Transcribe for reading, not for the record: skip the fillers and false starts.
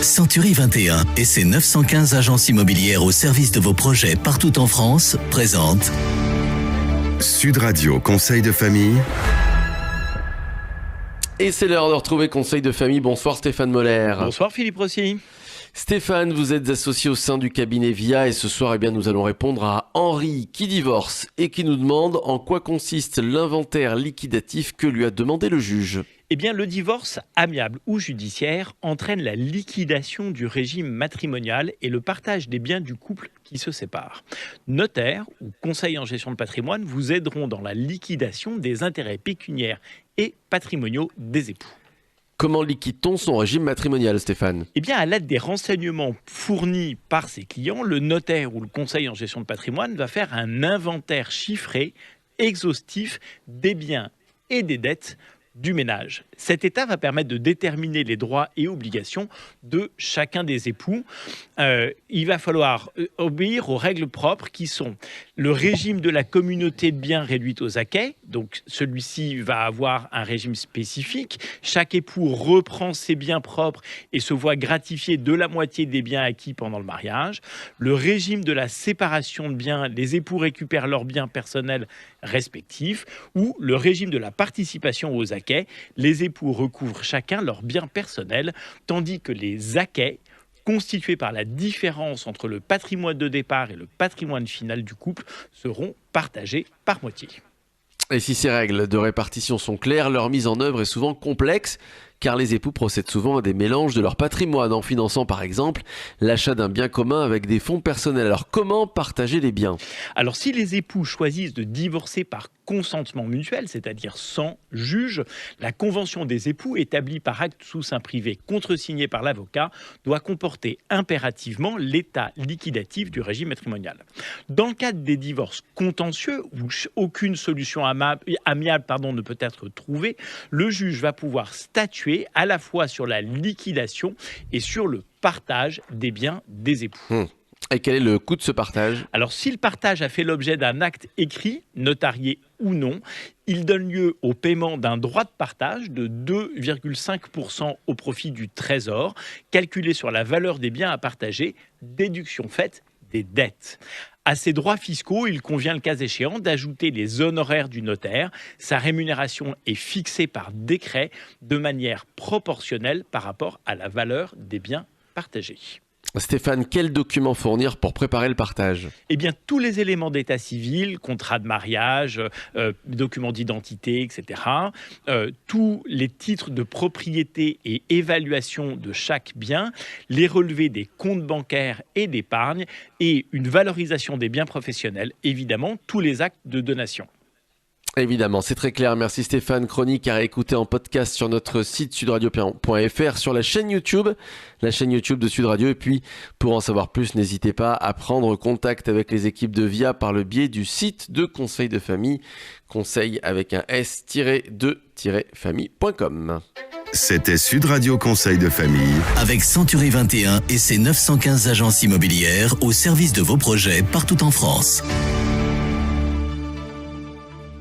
Century 21 et ses 915 agences immobilières au service de vos projets partout en France présentent Sud Radio Conseil de famille. Et c'est l'heure de retrouver Conseil de famille. Bonsoir Stéphane Moller. Bonsoir Philippe Rossi. Stéphane, vous êtes associé au sein du cabinet VIA et ce soir, nous allons répondre à Henri qui divorce et qui nous demande en quoi consiste l'inventaire liquidatif que lui a demandé le juge. Eh bien, le divorce, amiable ou judiciaire, entraîne la liquidation du régime matrimonial et le partage des biens du couple qui se sépare. Notaire ou conseil en gestion de patrimoine vous aideront dans la liquidation des intérêts pécuniaires et patrimoniaux des époux. Comment liquide-t-on son régime matrimonial, Stéphane ? Eh bien, à l'aide des renseignements fournis par ses clients, le notaire ou le conseil en gestion de patrimoine va faire un inventaire chiffré, exhaustif des biens et des dettes du ménage. Cet état va permettre de déterminer les droits et obligations de chacun des époux. Il va falloir obéir aux règles propres qui sont le régime de la communauté de biens réduite aux acquêts. Donc celui-ci va avoir un régime spécifique. Chaque époux reprend ses biens propres et se voit gratifié de la moitié des biens acquis pendant le mariage. Le régime de la séparation de biens, les époux récupèrent leurs biens personnels respectifs. Ou le régime de la participation aux acquêts, les époux recouvrent chacun leurs biens personnels, tandis que les acquêts, constitués par la différence entre le patrimoine de départ et le patrimoine final du couple, seront partagés par moitié. Et si ces règles de répartition sont claires, leur mise en œuvre est souvent complexe, car les époux procèdent souvent à des mélanges de leur patrimoine, en finançant par exemple l'achat d'un bien commun avec des fonds personnels. Alors comment partager les biens ? Alors si les époux choisissent de divorcer par consentement mutuel, c'est-à-dire sans juge, la convention des époux établie par acte sous seing privé contresigné par l'avocat doit comporter impérativement l'état liquidatif du régime matrimonial. Dans le cadre des divorces contentieux où aucune solution amiable ne peut être trouvée, le juge va pouvoir statuer à la fois sur la liquidation et sur le partage des biens des époux. Et quel est le coût de ce partage ? Alors, si le partage a fait l'objet d'un acte écrit, notarié ou non, il donne lieu au paiement d'un droit de partage de 2,5% au profit du trésor, calculé sur la valeur des biens à partager, déduction faite des dettes. À ces droits fiscaux, il convient le cas échéant d'ajouter les honoraires du notaire. Sa rémunération est fixée par décret de manière proportionnelle par rapport à la valeur des biens partagés. Stéphane, quels documents fournir pour préparer le partage ? Eh bien, tous les éléments d'état civil, contrat de mariage, documents d'identité, etc. Tous les titres de propriété et évaluation de chaque bien, les relevés des comptes bancaires et d'épargne et une valorisation des biens professionnels, évidemment, tous les actes de donation. Évidemment, c'est très clair. Merci Stéphane. Chronique à réécouter en podcast sur notre site sudradio.fr, sur la chaîne YouTube de Sud Radio. Et puis, pour en savoir plus, n'hésitez pas à prendre contact avec les équipes de VIA par le biais du site de Conseil de famille, conseil avec un s-2-famille.com. C'était Sud Radio Conseil de famille. avec Century 21 et ses 915 agences immobilières au service de vos projets partout en France.